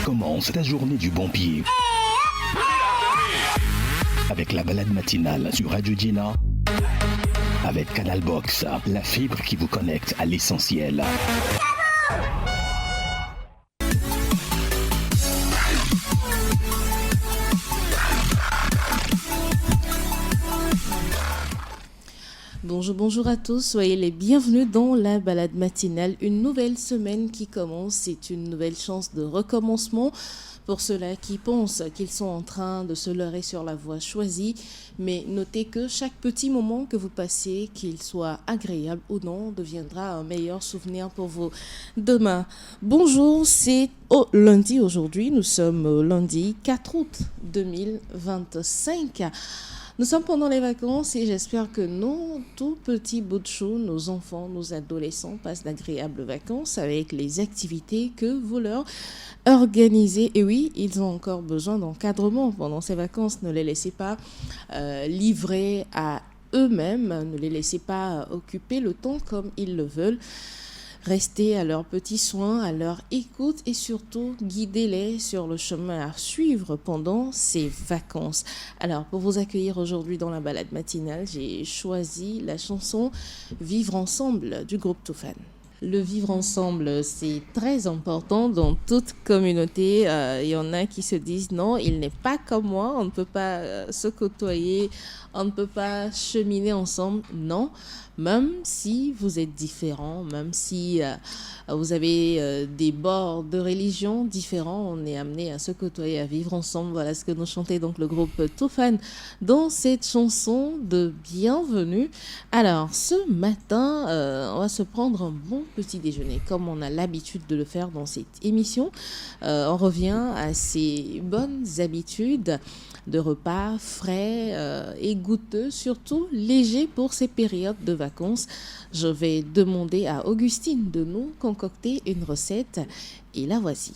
Commence ta journée du bon pied. Avec la balade matinale sur Radio Gina. Avec Canal Box, la fibre qui vous connecte à l'essentiel. Bonjour à tous, soyez les bienvenus dans la balade matinale. Une nouvelle semaine qui commence, c'est une nouvelle chance de recommencement pour ceux-là qui pensent qu'ils sont en train de se leurrer sur la voie choisie. Mais notez que chaque petit moment que vous passez, qu'il soit agréable ou non, deviendra un meilleur souvenir pour vous demain. Bonjour, c'est lundi aujourd'hui, nous sommes lundi 4 août 2025. Nous sommes pendant les vacances et j'espère que nos tout petits bouts de chou, nos enfants, nos adolescents passent d'agréables vacances avec les activités que vous leur organisez. Et oui, ils ont encore besoin d'encadrement pendant ces vacances. Ne les laissez pas livrer à eux-mêmes, ne les laissez pas occuper le temps comme ils le veulent. Restez à leurs petits soins, à leur écoute et surtout guidez-les sur le chemin à suivre pendant ces vacances. Alors pour vous accueillir aujourd'hui dans la balade matinale, j'ai choisi la chanson Vivre ensemble du groupe Toufan. Le vivre ensemble, c'est très important dans toute communauté. Il y en a qui se disent non, il n'est pas comme moi, on ne peut pas se côtoyer, on ne peut pas cheminer ensemble. Non, même si vous êtes différents, même si vous avez des bords de religion différents, on est amené à se côtoyer, à vivre ensemble. Voilà ce que nous chantait donc le groupe Toufan dans cette chanson de bienvenue. Alors ce matin, on va se prendre un bon petit déjeuner comme on a l'habitude de le faire dans cette émission. On revient à ces bonnes habitudes de repas frais et goûteux, surtout légers pour ces périodes de vacances. Je vais demander à Augustine de nous concocter une recette et la voici.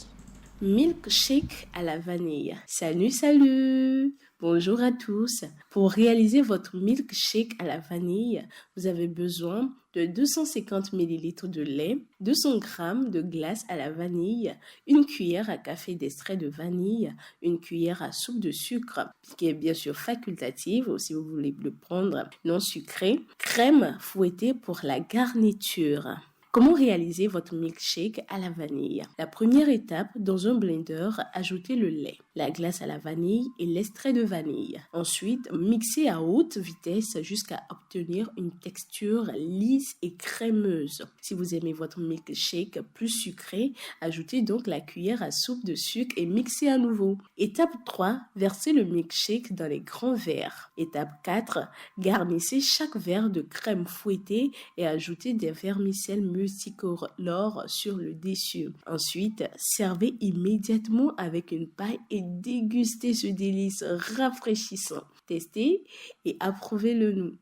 Milkshake à la vanille. Salut! Bonjour à tous. Pour réaliser votre milkshake à la vanille, vous avez besoin de 250 ml de lait, 200 g de glace à la vanille, une cuillère à café d'extrait de vanille, une cuillère à soupe de sucre, qui est bien sûr facultative, ou si vous voulez le prendre non sucré, crème fouettée pour la garniture. Comment réaliser votre milkshake à la vanille? La première étape, dans un blender, ajoutez le lait, la glace à la vanille et l'extrait de vanille. Ensuite, mixez à haute vitesse jusqu'à obtenir une texture lisse et crémeuse. Si vous aimez votre milkshake plus sucré, ajoutez donc la cuillère à soupe de sucre et mixez à nouveau. Étape 3, versez le milkshake dans les grands verres. Étape 4, garnissez chaque verre de crème fouettée et ajoutez des vermicelles multicolores sur le dessus. Ensuite, servez immédiatement avec une paille et dégustez ce délice rafraîchissant. Testez et approuvez-le nous.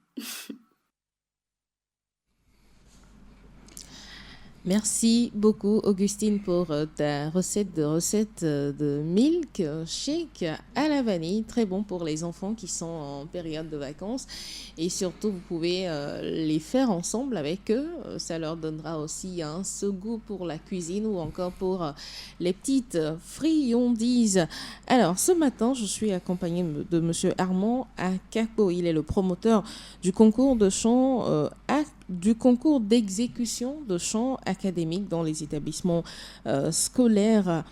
Merci beaucoup Augustine pour ta recette de milkshake à la vanille, très bon pour les enfants qui sont en période de vacances et surtout vous pouvez les faire ensemble avec eux, ça leur donnera aussi ce goût pour la cuisine ou encore pour les petites friandises. Alors ce matin je suis accompagnée de monsieur Armand Akako, il est le promoteur du concours de chant du concours d'exécution de chant académique dans les établissements scolaires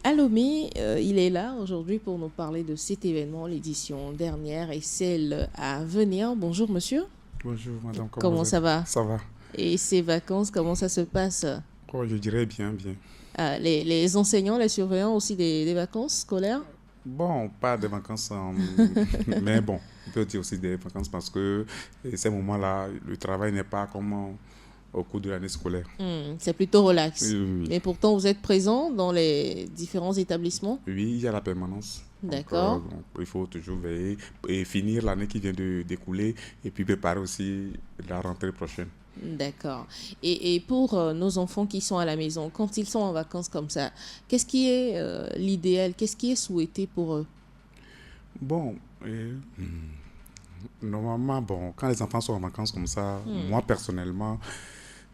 à Lomé. Il est là aujourd'hui pour nous parler de cet événement, l'édition dernière et celle à venir. Bonjour monsieur. Bonjour madame. Comment ça va? Ça va. Et ces vacances, comment ça se passe? Je dirais bien. Les enseignants, les surveillants aussi des vacances scolaires? Bon, pas des vacances, mais bon, on peut dire aussi des vacances parce que ces moments-là, le travail n'est pas comme au cours de l'année scolaire. C'est plutôt relax. Oui. Mais pourtant, vous êtes présent dans les différents établissements? Oui, il y a la permanence. D'accord. Donc, il faut toujours veiller et finir l'année qui vient de découler et puis préparer aussi la rentrée prochaine. D'accord. Et pour nos enfants qui sont à la maison, quand ils sont en vacances comme ça, qu'est-ce qui est l'idéal? Qu'est-ce qui est souhaité pour eux? Bon, normalement, quand les enfants sont en vacances comme ça, moi personnellement,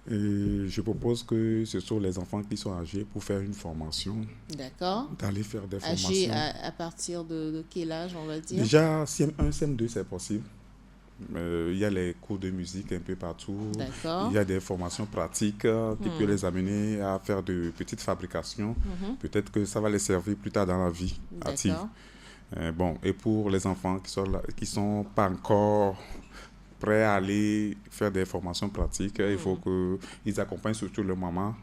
Et je propose que ce sont les enfants qui sont âgés pour faire une formation, D'accord. d'aller faire des Âgé formations. à partir de quel âge, on va dire? Déjà, CM1, CM2, c'est possible. Il y a les cours de musique un peu partout. D'accord. Il y a des formations pratiques qui peuvent les amener à faire de petites fabrications. Peut-être que ça va les servir plus tard dans la vie active. D'accord. Bon, et pour les enfants qui sont là, qui sont pas encore prêts à aller faire des formations pratiques, il faut qu'ils accompagnent surtout leur maman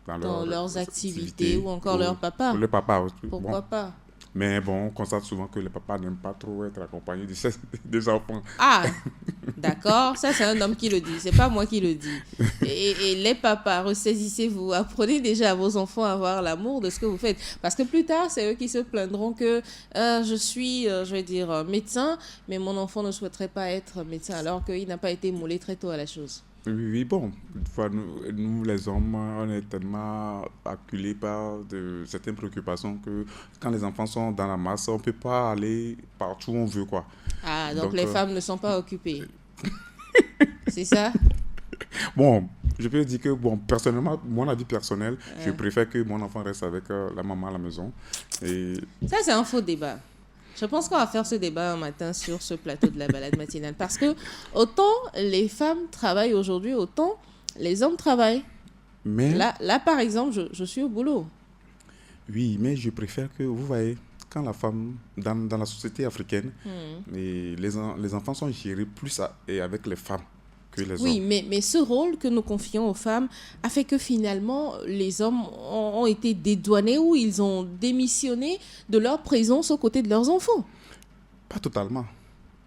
Dans leurs activités ou encore leur papa. Le papa aussi. Pourquoi Bon. pas? Mais bon, on constate souvent que les papas n'aiment pas trop être accompagnés des enfants. Ah, d'accord. Ça, c'est un homme qui le dit. C'est pas moi qui le dis. Et les papas, ressaisissez-vous. Apprenez déjà à vos enfants à avoir l'amour de ce que vous faites. Parce que plus tard, c'est eux qui se plaindront que je suis, je vais dire, médecin, mais mon enfant ne souhaiterait pas être médecin alors qu'il n'a pas été moulé très tôt à la chose. Oui, bon, une fois, nous, les hommes, on est tellement acculés par certaines préoccupations que quand les enfants sont dans la masse, on ne peut pas aller partout où on veut, quoi. Ah, donc les femmes ne sont pas occupées. C'est ça? Bon, je peux dire que, bon, personnellement, mon avis personnel, je préfère que mon enfant reste avec la maman à la maison. Et Ça, c'est un faux débat. Je pense qu'on va faire ce débat un matin sur ce plateau de la balade matinale. Parce que autant les femmes travaillent aujourd'hui, autant les hommes travaillent. mais, Là par exemple, je suis au boulot. oui, mais je préfère que, vous voyez, quand la femme, dans la société africaine, et les enfants sont gérés plus et avec les femmes que les Oui, hommes. mais ce rôle que nous confions aux femmes a fait que finalement, les hommes ont été dédouanés ou ils ont démissionné de leur présence aux côtés de leurs enfants. Pas totalement.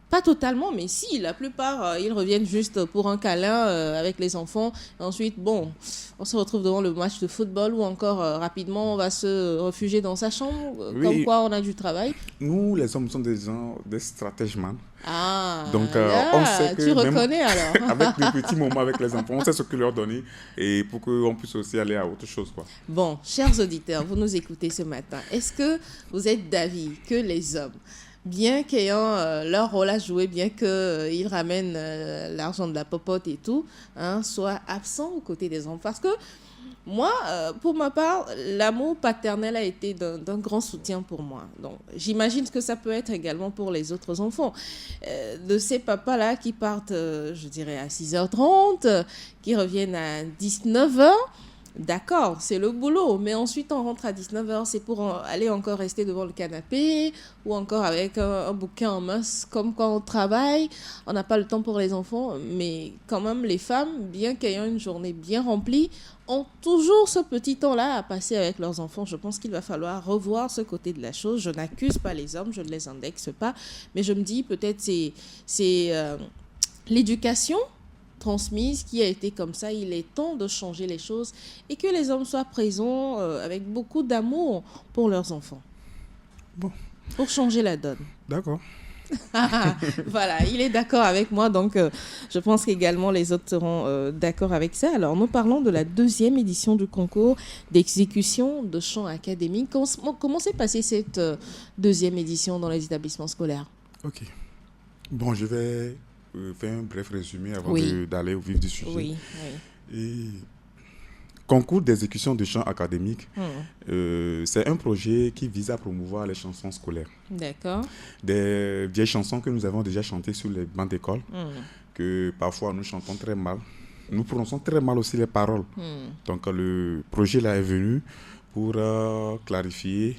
Pas totalement, mais si, la plupart, ils reviennent juste pour un câlin avec les enfants. Ensuite, bon, on se retrouve devant le match de football ou encore rapidement, on va se réfugier dans sa chambre, Oui. comme quoi on a du travail. Nous, les hommes, sommes des gens, des stratèges-man. Ah, Donc, là, on sait que tu même reconnais alors. avec des petits moments avec les enfants, on sait ce que leur donner et pour qu'on puisse aussi aller à autre chose, quoi. Bon, chers auditeurs, vous nous écoutez ce matin. Est-ce que vous êtes d'avis que les hommes, bien qu'ayant leur rôle à jouer, bien qu'ils ramènent l'argent de la popote et tout, hein, soient absents aux côtés des enfants? Parce que moi, pour ma part, l'amour paternel a été d'un grand soutien pour moi. Donc, j'imagine que ça peut être également pour les autres enfants. De ces papas-là qui partent, je dirais, à 6h30, qui reviennent à 19h. D'accord, c'est le boulot, mais ensuite on rentre à 19h, c'est pour aller encore rester devant le canapé ou encore avec un bouquin en main, comme quand on travaille, on n'a pas le temps pour les enfants, mais quand même les femmes, bien qu'ayant une journée bien remplie, ont toujours ce petit temps-là à passer avec leurs enfants. Je pense qu'il va falloir revoir ce côté de la chose. Je n'accuse pas les hommes, je ne les indexe pas, mais je me dis peut-être c'est l'éducation transmise qui a été comme ça. Il est temps de changer les choses et que les hommes soient présents avec beaucoup d'amour pour leurs enfants. Bon. Pour changer la donne. D'accord. Voilà, il est d'accord avec moi, donc je pense qu'également les autres seront d'accord avec ça. Alors, nous parlons de la 2e édition du concours d'exécution de chant académique. Comment s'est passée cette 2e édition dans les établissements scolaires? Ok. Bon, je vais faire un bref résumé avant Oui. d'aller au vif du sujet. Oui, oui. Et concours d'exécution de chants académiques, c'est un projet qui vise à promouvoir les chansons scolaires. D'accord. Des vieilles chansons que nous avons déjà chantées sur les bancs d'école, que parfois nous chantons très mal. Nous prononçons très mal aussi les paroles. Donc le projet là est venu pour clarifier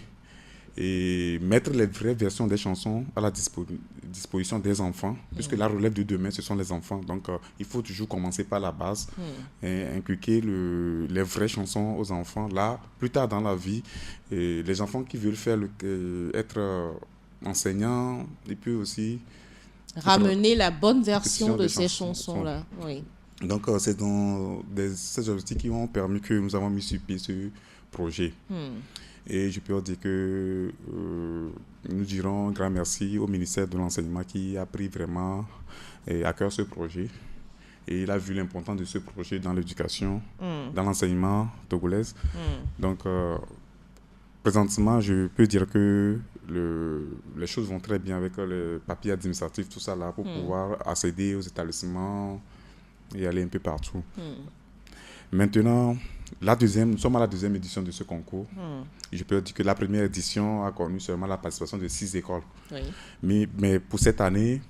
et mettre les vraies versions des chansons à la disposition des enfants, puisque la relève de demain, ce sont les enfants. Donc, il faut toujours commencer par la base et inculquer les vraies chansons aux enfants. Là, plus tard dans la vie, et les enfants qui veulent faire être enseignants, et puis aussi ramener la bonne version de ces chansons-là. Oui. Donc, c'est dans ces objectifs qui ont permis que nous avons mis sur pied ce projet. Et je peux dire que nous dirons un grand merci au ministère de l'Enseignement qui a pris vraiment à cœur ce projet. Et il a vu l'importance de ce projet dans l'éducation, dans l'enseignement togolais. Donc, présentement, je peux dire que les choses vont très bien avec les papiers administratifs, tout ça là, pour pouvoir accéder aux établissements et aller un peu partout. Maintenant, nous sommes à la deuxième édition de ce concours. Je peux dire que la première édition a connu seulement la participation de 6 écoles. Oui. Mais pour cette année,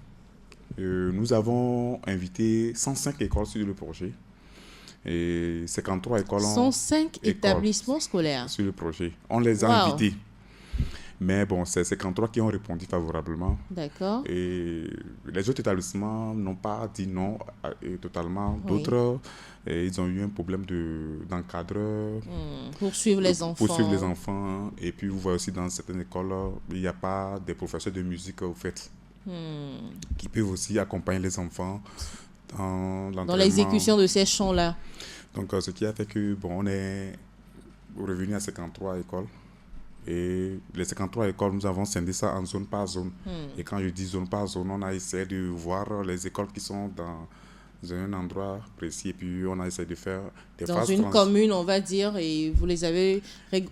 nous avons invité 105 écoles sur le projet. Et 53 écoles. 105 établissements scolaires sur le projet. On les a invités. Mais bon, c'est 53 qui ont répondu favorablement. D'accord. Et les autres établissements n'ont pas dit non totalement. D'autres, ils ont eu un problème d'encadreur. Pour suivre les enfants. Pour suivre les enfants. Et puis, vous voyez aussi dans certaines écoles, il n'y a pas des professeurs de musique au fait. Qui peuvent aussi accompagner les enfants dans l'exécution de ces chants-là. Donc, ce qui a fait que, bon, on est revenu à 53 écoles. Et les 53 écoles, nous avons scindé ça en zone par zone. Et quand je dis zone par zone, on a essayé de voir les écoles qui sont dans un endroit précis. Et puis, on a essayé de faire des phases. Dans une commune, on va dire, et vous les avez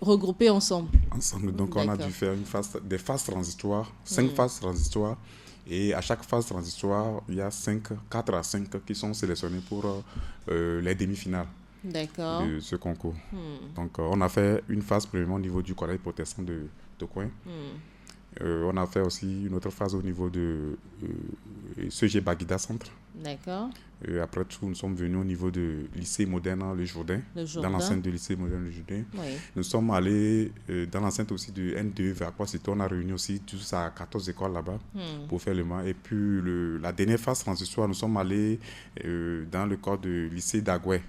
regroupées ensemble. Donc, on a dû faire des phases transitoires, 5 phases transitoires. Et à chaque phase transitoire, il y a 4 à 5 qui sont sélectionnés pour les demi-finales. D'accord. De ce concours. Donc, on a fait une phase premièrement au niveau du collège protestant de Coin. On a fait aussi une autre phase au niveau de CG Baguida Centre. D'accord. Après tout, nous sommes venus au niveau du lycée moderne Le Jourdain. Dans l'enceinte du lycée moderne Le Jourdain. Oui. Nous sommes allés dans l'enceinte aussi de N2 vers quoi c'était. On a réuni aussi tous à 14 écoles là-bas pour faire le mois. Et puis, la dernière phase transitoire, nous sommes allés dans le corps du lycée d'Agoué.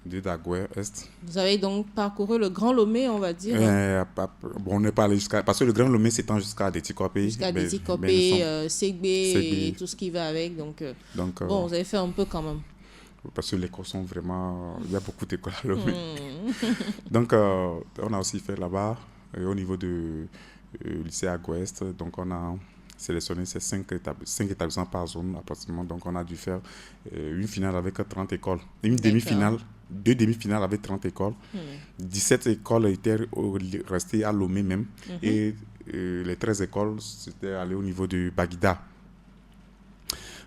De Dagoué Est. Vous avez donc parcouru le Grand Lomé, on va dire. On n'est pas allé jusqu'à... Parce que le Grand Lomé s'étend jusqu'à Déticopé. Jusqu'à Déticopé, Ségbé et tout ce qui va avec. Donc bon, vous avez fait un peu quand même. Parce que les cours sont vraiment... Il y a beaucoup d'écoles à Lomé. Donc, on a aussi fait là-bas, au niveau du lycée Agoué Est. Donc, on a sélectionné ces 5 établissements par zone approximativement. Donc, on a dû faire une finale avec 30 écoles. Une demi-finale, 2 demi-finales avec 30 écoles. 17 écoles étaient restées à Lomé même. Et les 13 écoles, c'était allé au niveau de Baguida.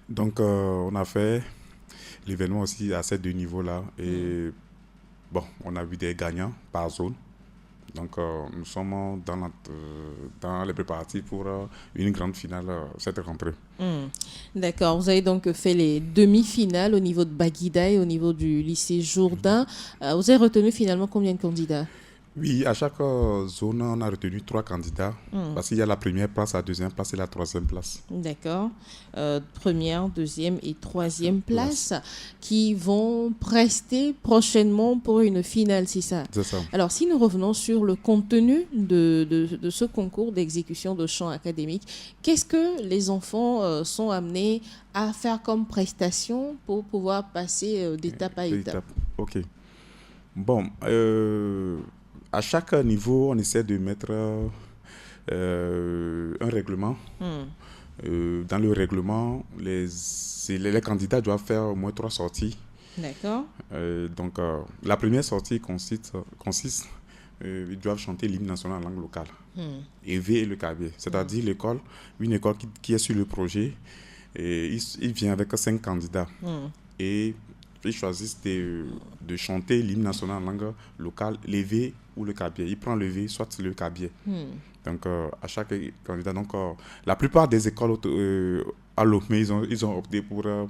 Donc, on a fait l'événement aussi à ces 2 niveaux-là. Et bon, on a vu des gagnants par zone. Donc, nous sommes dans les préparatifs pour une grande finale cette rentrée. D'accord. Vous avez donc fait les demi-finales au niveau de Baguida et au niveau du lycée Jourdain. Vous avez retenu finalement combien de candidats? Oui, à chaque zone, on a retenu 3 candidats parce qu'il y a la première place, la deuxième place et la troisième place. D'accord. Première, deuxième et troisième place qui vont prester prochainement pour une finale, c'est ça? C'est ça. Alors, si nous revenons sur le contenu de ce concours d'exécution de chant académique, qu'est-ce que les enfants sont amenés à faire comme prestation pour pouvoir passer d'étape à étape? Ok. Bon, à chaque niveau, on essaie de mettre un règlement. Dans le règlement, les candidats doivent faire au moins 3 sorties. D'accord. Donc, la première sortie consiste ils doivent chanter l'hymne national en langue locale. EV et le cabier. C'est-à-dire une école qui est sur le projet, et il vient avec 5 candidats. Et ils choisissent de chanter l'hymne national en langue locale, l'EV ou le cabier. Ils prennent l'EV, soit le cabier. Donc, à chaque candidat, la plupart des écoles à Lomé, ils ont opté pour le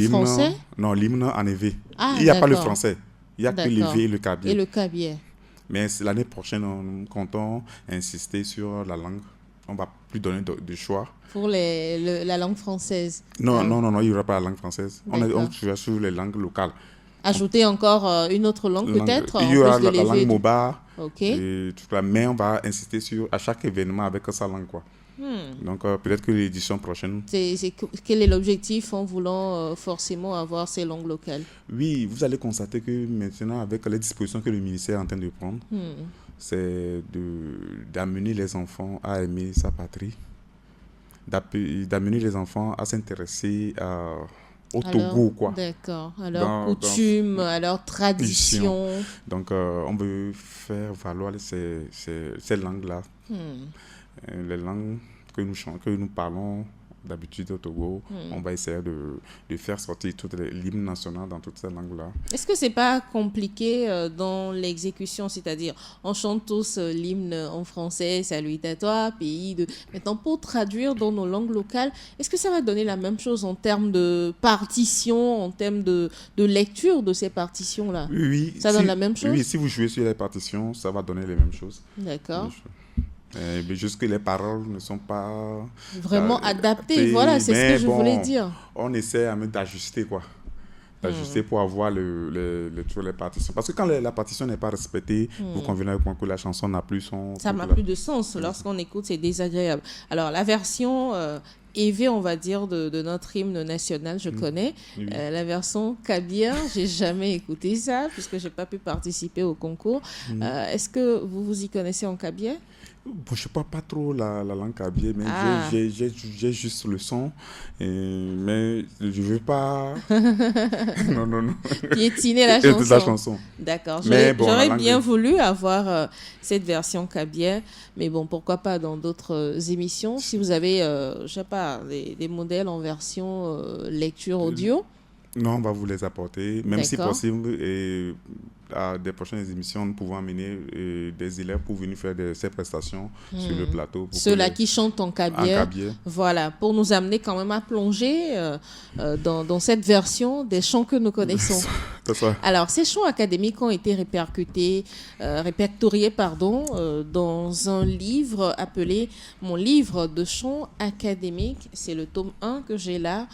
français? Non, l'hymne en EV. Ah, il n'y a pas le français. Il n'y a que l'EV et le cabier. Et le cabier. Mais l'année prochaine, nous comptons insister sur la langue. On ne va plus donner de choix. Pour la langue française? Non, il n'y aura pas la langue française. On va sur les langues locales. Ajouter encore une autre langue peut-être? Il y aura la langue Moba. Ok. Mais on va insister à chaque événement avec sa langue, quoi. Donc, peut-être que l'édition prochaine... Quel est l'objectif en voulant forcément avoir ces langues locales? Oui, vous allez constater que maintenant, avec les dispositions que le ministère est en train de prendre, c'est d'amener les enfants à aimer sa patrie, d'amener les enfants à s'intéresser au Togo, quoi. D'accord. À leurs coutumes, à leurs traditions. Donc, on veut faire valoir ces langues-là. Les langues que nous parlons d'habitude au Togo, on va essayer de faire sortir l'hymne national dans toutes ces langues-là. Est-ce que c'est pas compliqué dans l'exécution, c'est-à-dire on chante tous l'hymne en français, salut à toi, pays de... Maintenant, pour traduire dans nos langues locales, est-ce que ça va donner la même chose en termes de partition, en termes de lecture de ces partitions-là? Oui. Ça donne la même chose? Oui, si vous jouez sur les partitions, ça va donner les mêmes choses. D'accord. Mais juste que les paroles ne sont pas... Vraiment adaptées, voilà, c'est ce que je voulais dire. On essaie même d'ajuster, quoi. D'ajuster pour avoir les partitions. Parce que quand la partition n'est pas respectée, vous convenez avec moi que la chanson n'a plus son... Ça n'a plus de sens. Lorsqu'on écoute, c'est désagréable. Alors, la version EV, on va dire, de notre hymne national, je connais. Oui. La version kabyle, j'ai jamais écouté ça, puisque j'ai pas pu participer au concours. Est-ce que vous y connaissez en kabyle? Bon, je ne parle pas trop la langue kabyle, mais j'ai juste le son. Mais je ne veux pas... non. Piétiner la chanson. D'accord. J'aurais bien voulu avoir cette version kabyle, mais bon, pourquoi pas dans d'autres émissions. Si vous avez, je sais pas, des modèles en version lecture audio. Non, on va vous les apporter, même si possible. Et à des prochaines émissions, nous pouvons amener des élèves pour venir faire ces prestations sur le plateau. Ceux-là qui chantent en kabyle. Voilà, pour nous amener quand même à plonger dans cette version des chants que nous connaissons. C'est ça. Alors, ces chants académiques ont été répertoriés dans un livre appelé « Mon livre de chants académiques ». C'est le tome 1 que j'ai là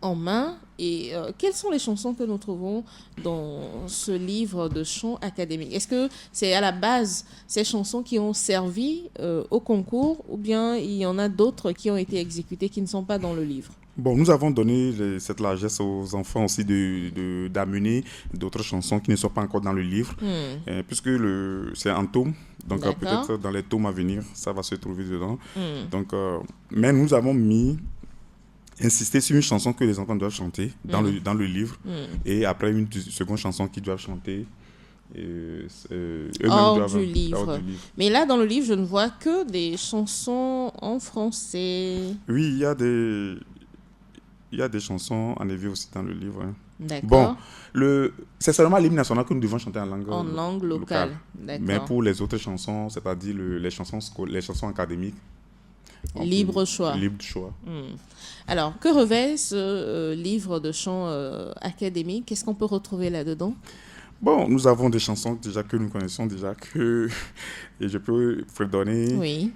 en main. Et quelles sont les chansons que nous trouvons dans ce livre de chants académiques? Est-ce que c'est à la base ces chansons qui ont servi au concours, ou bien il y en a d'autres qui ont été exécutées qui ne sont pas dans le livre? Bon, nous avons donné cette largesse aux enfants aussi d'amener d'autres chansons qui ne sont pas encore dans le livre, puisque c'est un tome. Donc peut-être dans les tomes à venir, ça va se trouver dedans. Donc, mais nous avons insister sur une chanson que les enfants doivent chanter dans le livre, et après une seconde chanson qu'ils doivent chanter hors du livre. Mais là, dans le livre, je ne vois que des chansons en français. Oui, il y a des chansons en évi aussi dans le livre. D'accord. Bon, c'est seulement l'hymne national que nous devons chanter en langue locale. D'accord. Mais pour les autres chansons, c'est-à-dire les chansons académiques, libre choix. Alors, que revêt ce livre de chants académiques? Qu'est-ce qu'on peut retrouver là-dedans? Bon, nous avons des chansons déjà que nous connaissons déjà, et je peux vous donner. Oui.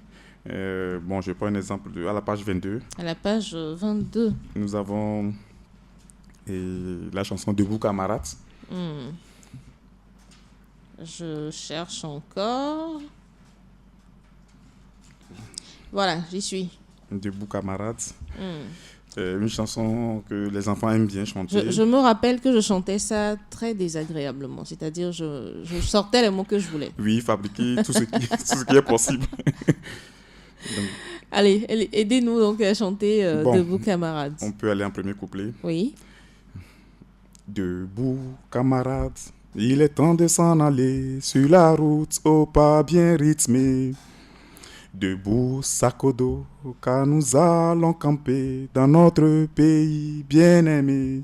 Bon, je prends un exemple à la page 22. À la page 22. Nous avons la chanson Debout camarades. Je cherche encore. Voilà, j'y suis. Debout camarades. Une chanson que les enfants aiment bien chanter. Je me rappelle que je chantais ça très désagréablement. C'est-à-dire, je sortais les mots que je voulais. Oui, fabriquer tout ce qui est possible. Donc, allez, aidez-nous donc à chanter Debout camarades. On peut aller en premier couplet. Oui. Debout camarades, il est temps de s'en aller sur la route au pas bien rythmé. Debout, sac au dos, car nous allons camper dans notre pays bien-aimé.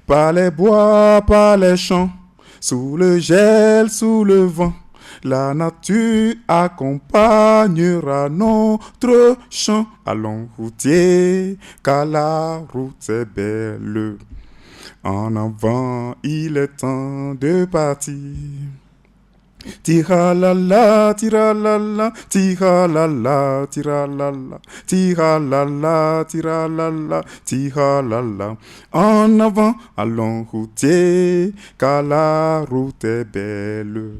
Par les bois, par les champs, sous le gel, sous le vent, la nature accompagnera notre chant. Allons routier, car la route est belle. En avant, il est temps de partir. Tira la la, tira la la, tira la la, tira la la, tira la la, tira la la, tira la la. En avant, allons routier, car la route est belle.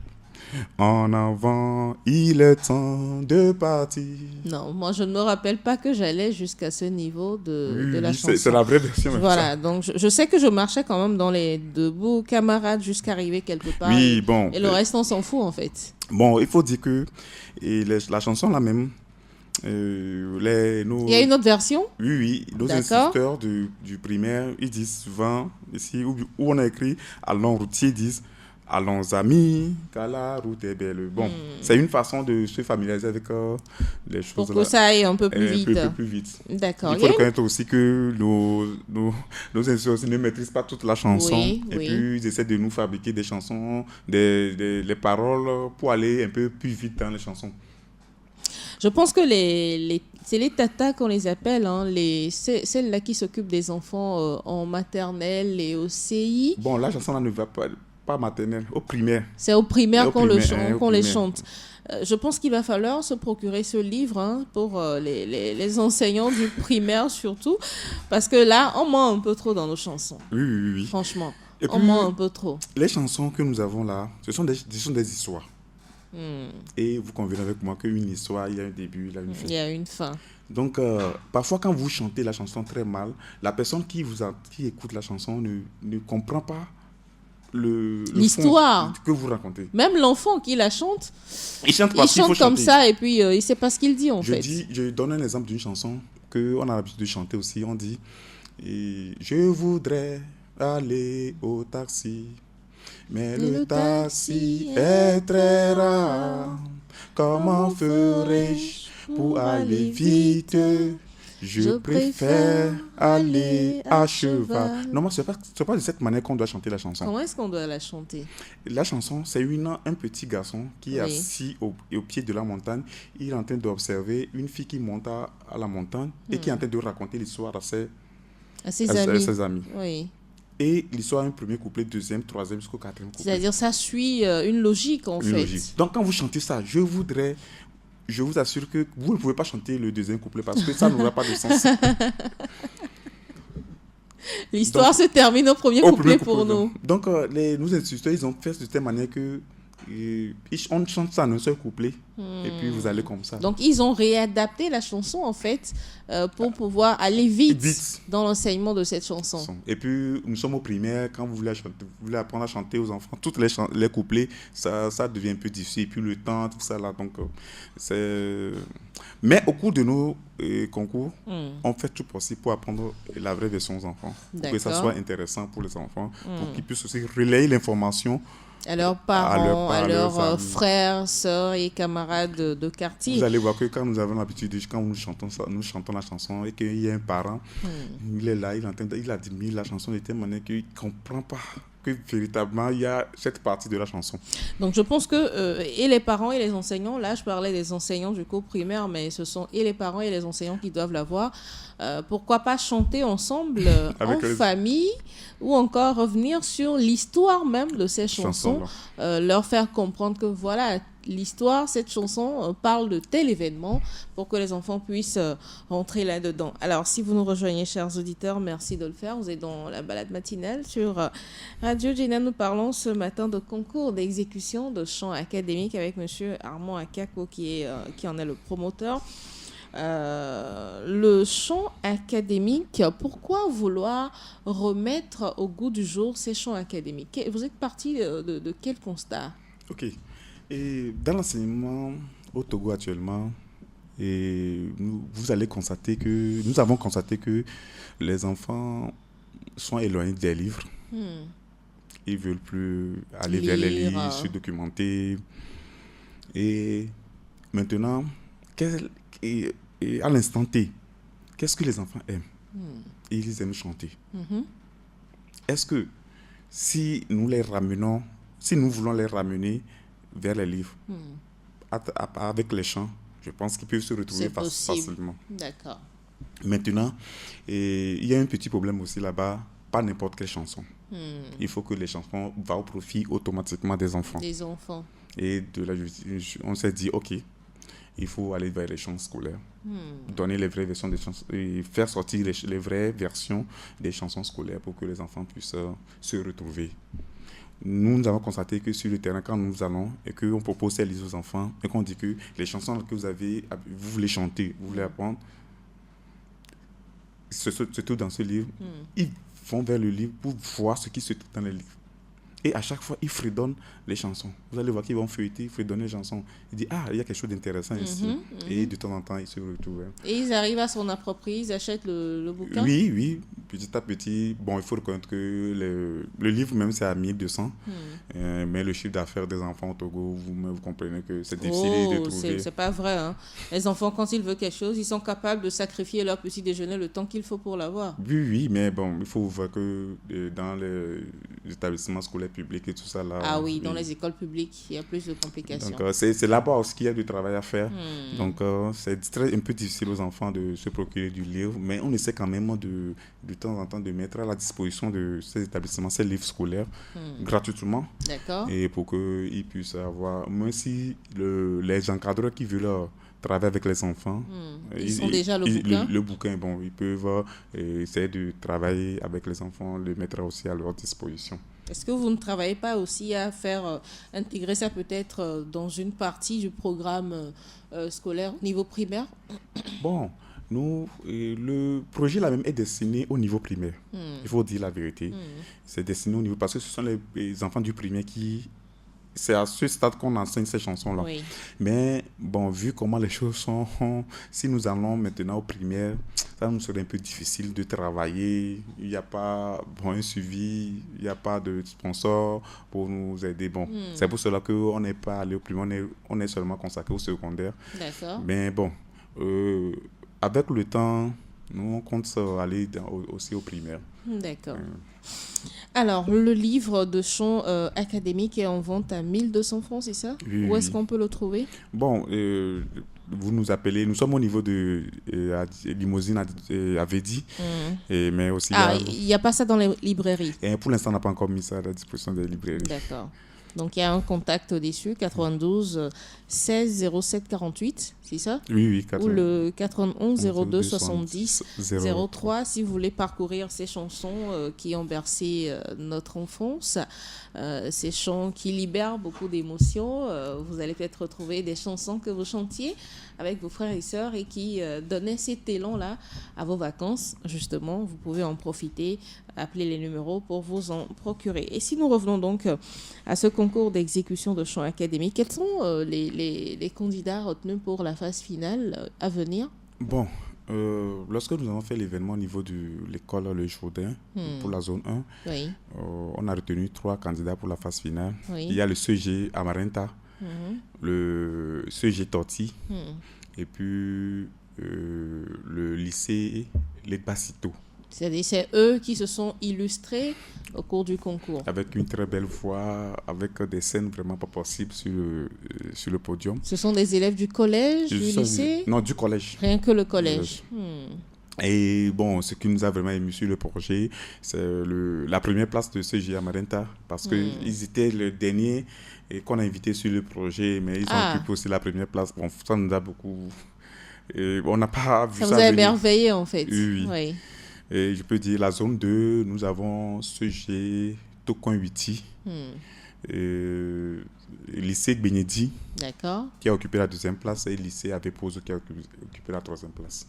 En avant, il est temps de partir. Non, moi je ne me rappelle pas que j'allais jusqu'à ce niveau de la chanson. C'est la vraie version. Voilà, donc je sais que je marchais quand même dans les Debout camarades jusqu'à arriver quelque part. Oui, bon. Et le reste, on s'en fout en fait. Bon, il faut dire que la chanson la même. Il y a une autre version? Oui, nos instituteurs du primaire, ils disent souvent, ici, où on a écrit « Allons routier », ils disent Allons amis, car la route est belle. Bon, c'est une façon de se familiariser avec les choses. Pour que ça aille un peu plus un vite. peu plus vite. D'accord. Il faut reconnaître aussi que nos institutions ne maîtrisent pas toute la chanson. Oui, et oui. puis, ils essaient de nous fabriquer des chansons, les paroles pour aller un peu plus vite dans les chansons. Je pense que c'est les tatas qu'on les appelle, hein, celles-là qui s'occupent des enfants en maternelle et au CI. Bon, la chanson là ne va pas maternelle, au primaire. C'est au primaire qu'on les primaire. chante. Je pense qu'il va falloir se procurer ce livre hein, pour les enseignants du primaire surtout, parce que là, on ment un peu trop dans nos chansons. Oui. Franchement, Et on puis, ment un peu trop. Les chansons que nous avons là, ce sont des histoires. Et vous convenez avec moi qu'une histoire, il y a un début, il y a une fin. Il y a une fin. Donc, parfois, quand vous chantez la chanson très mal, la personne qui écoute la chanson ne comprend pas l'histoire que vous racontez. Même l'enfant qui la chante, il chante comme ça et puis il ne sait pas ce qu'il dit en fait. Je donne un exemple d'une chanson qu'on a l'habitude de chanter aussi. On dit je voudrais aller au taxi, mais le taxi est très rare. Comment ferais-je pour aller vite? Je préfère aller à cheval. Non, ce n'est pas de cette manière qu'on doit chanter la chanson. Comment est-ce qu'on doit la chanter? La chanson, c'est un petit garçon qui est assis au pied de la montagne. Il est en train d'observer une fille qui monte à la montagne et qui est en train de raconter l'histoire à ses amis. Oui. Et l'histoire a un premier couplet, deuxième, troisième, jusqu'au quatrième couplet. C'est-à-dire ça suit une logique en fait. Logique. Donc quand vous chantez ça, je vous assure que vous ne pouvez pas chanter le deuxième couplet parce que ça n'aura pas de sens. L'histoire se termine au premier couplet pour nous. Donc, nos instituteurs, ils ont fait de telle manière que on chante ça en un seul couplet et puis vous allez comme ça. Donc, ils ont réadapté la chanson en fait pour pouvoir aller vite dans l'enseignement de cette chanson. Et puis, nous sommes au primaire, quand vous voulez apprendre à chanter aux enfants, tous les couplets, ça devient un peu difficile. Et puis, le temps, tout ça là. Donc, Mais au cours de nos concours, on fait tout possible pour apprendre la vraie version aux enfants. Pour que ça soit intéressant pour les enfants, pour qu'ils puissent aussi relayer l'information à leurs parents, à leurs frères, sœurs et camarades de quartier. Vous allez voir que quand nous avons l'habitude, quand nous chantons la chanson et qu'il y a un parent, il est là, il admire la chanson de telle manière qu'il ne comprend pas que véritablement il y a cette partie de la chanson. Donc je pense que et les parents et les enseignants, là je parlais des enseignants du cours primaire, mais ce sont et les parents et les enseignants qui doivent l'avoir. Pourquoi pas chanter ensemble en famille ou encore revenir sur l'histoire même de ces chansons, leur faire comprendre que voilà, l'histoire, cette chanson parle de tel événement pour que les enfants puissent rentrer là-dedans. Alors, si vous nous rejoignez, chers auditeurs, merci de le faire. Vous êtes dans la balade matinale sur Radio Gina. Nous parlons ce matin de concours d'exécution de chant académique avec monsieur Armand Akako qui en est le promoteur. Le chant académique, pourquoi vouloir remettre au goût du jour ces chants académiques? Vous êtes parti de quel constat? Ok. Et dans l'enseignement au Togo actuellement, nous avons constaté que les enfants sont éloignés des livres. Ils ne veulent plus aller vers les livres, se documenter. Et maintenant, à l'instant T, qu'est-ce que les enfants aiment? Ils aiment chanter. Est-ce que si nous voulons les ramener vers les livres, avec les chants, je pense qu'ils peuvent se retrouver facilement. D'accord. Maintenant, il y a un petit problème aussi là-bas, pas n'importe quelle chanson. Il faut que les chansons vont au profit automatiquement des enfants. Des enfants. Et de là, on s'est dit, ok, il faut aller vers les chants scolaires, donner les vraies versions des chansons, et faire sortir les vraies versions des chansons scolaires pour que les enfants puissent se retrouver. Nous avons constaté que sur le terrain, quand nous allons et qu'on propose ces livres aux enfants et qu'on dit que les chansons que vous voulez chanter, vous voulez apprendre, se trouve dans ce livre, ils vont vers le livre pour voir ce qui se trouve dans le livre. Et à chaque fois, ils fredonnent les chansons. Vous allez voir qu'ils vont feuilleter, fredonner les chansons. Ils disent, il y a quelque chose d'intéressant ici. Et de temps en temps, ils se retrouvent. Et ils arrivent à s'en approprier, ils achètent le bouquin? Oui, petit à petit. Bon, il faut reconnaître que le livre, même, c'est à 1200. Mais le chiffre d'affaires des enfants au Togo, vous comprenez que c'est difficile de trouver. C'est pas vrai. Hein. Les enfants, quand ils veulent quelque chose, ils sont capables de sacrifier leur petit déjeuner le temps qu'il faut pour l'avoir. Oui, mais bon, il faut voir que dans les établissements scolaires publics et tout ça, là... Ah oui, dans les écoles publiques, il y a plus de complications. Donc, c'est là-bas aussi qu'il y a du travail à faire. Donc, c'est un peu difficile aux enfants de se procurer du livre, mais on essaie quand même de temps en temps de mettre à la disposition de ces établissements ces livres scolaires gratuitement. D'accord. Et pour qu'ils puissent avoir... Même si les encadreurs qui veulent travailler avec les enfants... Ils ont déjà le bouquin. Le bouquin, bon, ils peuvent essayer de travailler avec les enfants, le mettre aussi à leur disposition. Est-ce que vous ne travaillez pas aussi à faire intégrer ça peut-être dans une partie du programme scolaire au niveau primaire? Bon, nous, le projet là même est destiné au niveau primaire. Il faut dire la vérité. C'est destiné au niveau... Parce que ce sont les enfants du primaire qui... C'est à ce stade qu'on enseigne ces chansons-là. Oui. Mais bon, vu comment les choses sont, si nous allons maintenant au primaire, ça nous serait un peu difficile de travailler. Il n'y a pas un suivi, il n'y a pas de sponsor pour nous aider. Bon, c'est pour cela qu'on n'est pas allé au primaire, on est seulement consacré au secondaire. D'accord. Mais bon, avec le temps, nous on compte aller aussi au primaire. D'accord. Alors, le livre de chant académique est en vente à 1200 francs, c'est ça? Oui, Où est-ce qu'on peut le trouver? Bon, vous nous appelez, nous sommes au niveau de Limousine à Védi, mais aussi... Il n'y a pas ça dans les librairies? Et pour l'instant, on n'a pas encore mis ça à la disposition des librairies. D'accord. Donc, il y a un contact au-dessus, 92 16 07 48, c'est ça? Oui. Ou le 91 02 70 03, si vous voulez parcourir ces chansons qui ont bercé notre enfance, ces chants qui libèrent beaucoup d'émotions. Vous allez peut-être retrouver des chansons que vous chantiez avec vos frères et sœurs et qui donnaient cet élan-là à vos vacances. Justement, vous pouvez en profiter, appeler les numéros pour vous en procurer. Et si nous revenons donc à ce concours d'exécution de chants académiques, quels sont les candidats retenus pour la phase finale à venir? Bon, lorsque nous avons fait l'événement au niveau de l'école Le Jourdain pour la zone 1, oui. On a retenu 3 candidats pour la phase finale. Oui. Il y a le CG Amarenta, le CG Torti et puis le lycée Les Bassito. C'est-à-dire c'est eux qui se sont illustrés au cours du concours. Avec une très belle voix, avec des scènes vraiment pas possibles sur le podium. Ce sont des élèves du collège, du lycée? Non, du collège. Rien que le collège. Et bon, ce qui nous a vraiment ému sur le projet, c'est la première place de CG Amarenta, parce qu'ils étaient le dernier et qu'on a invité sur le projet, mais ils ont occupé aussi la première place. Bon, ça nous a beaucoup... Et on n'a pas vu ça. Ça vous a émerveillé en fait. Oui. Et je peux dire, la zone 2, nous avons CG Tokon Witi, lycée Bénédi, d'accord, qui a occupé la 2e place, et lycée Avepozo qui a occupé la 3e place.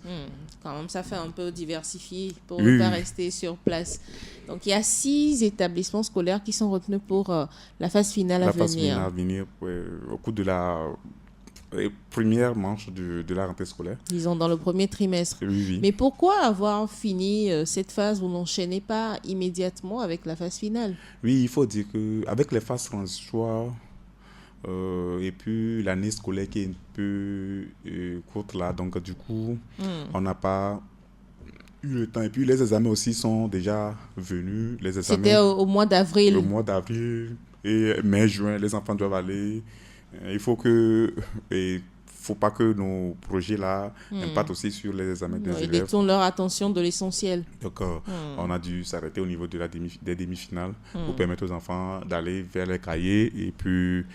Quand même, ça fait un peu diversifié pour ne pas rester sur place. Donc, il y a 6 établissements scolaires qui sont retenus pour la phase finale à venir. La phase finale à venir, au cours de la première manche de la rentrée scolaire. Disons dans le premier trimestre. Oui. Mais pourquoi avoir fini cette phase, vous n'enchaînez pas immédiatement avec la phase finale? Oui, il faut dire qu'avec les phases transitoires et puis l'année scolaire qui est un peu courte là, donc du coup, on n'a pas eu le temps. Et puis les examens aussi sont déjà venus. C'était au mois d'avril. Au mois d'avril et mai-juin, les enfants doivent aller. Il faut que... faut pas que nos projets là impactent aussi sur les examens des élèves. Ils détournent leur attention de l'essentiel. Donc, on a dû s'arrêter au niveau des demi-finales pour permettre aux enfants d'aller vers les cahiers. Et puis,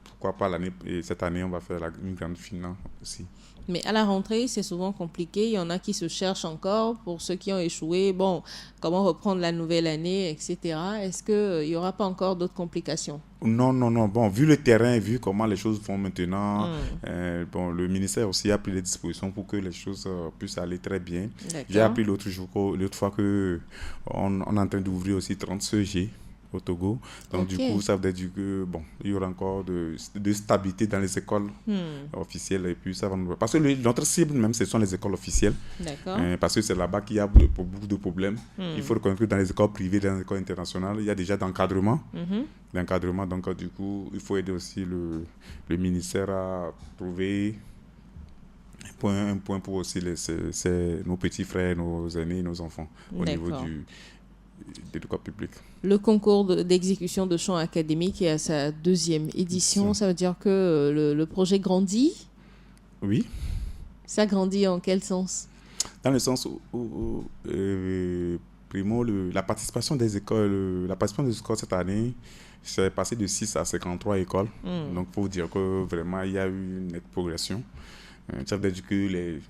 pourquoi pas cette année, on va faire une grande finale aussi. Mais à la rentrée, c'est souvent compliqué. Il y en a qui se cherchent encore. Pour ceux qui ont échoué, bon, comment reprendre la nouvelle année, etc. Est-ce qu'il n'y aura pas encore d'autres complications? Non. Bon, vu le terrain, vu comment les choses vont maintenant, le ministère aussi a pris les dispositions pour que les choses puissent aller très bien. J'ai appris l'autre fois qu'on est en train d'ouvrir aussi 30 CG au Togo. Donc, du coup, ça veut dire que, bon, il y aura encore de stabilité dans les écoles officielles. Et puis, ça va nous... Parce que notre cible, même, ce sont les écoles officielles. D'accord. Parce que c'est là-bas qu'il y a beaucoup de problèmes. Il faut reconnaître que dans les écoles privées, dans les écoles internationales, il y a déjà d'encadrement. Donc, du coup, il faut aider aussi le ministère à trouver un point pour aussi nos petits frères, nos aînés, nos enfants au niveau de l'école publique. Le concours d'exécution de chant académique est à sa 2e édition. Ça veut dire que le projet grandit? Oui. Ça grandit en quel sens? Dans le sens où primo, la participation des écoles cette année, c'est passé de 6 à 53 écoles. Donc, il faut dire que vraiment, il y a eu une nette progression. Ça veut dire que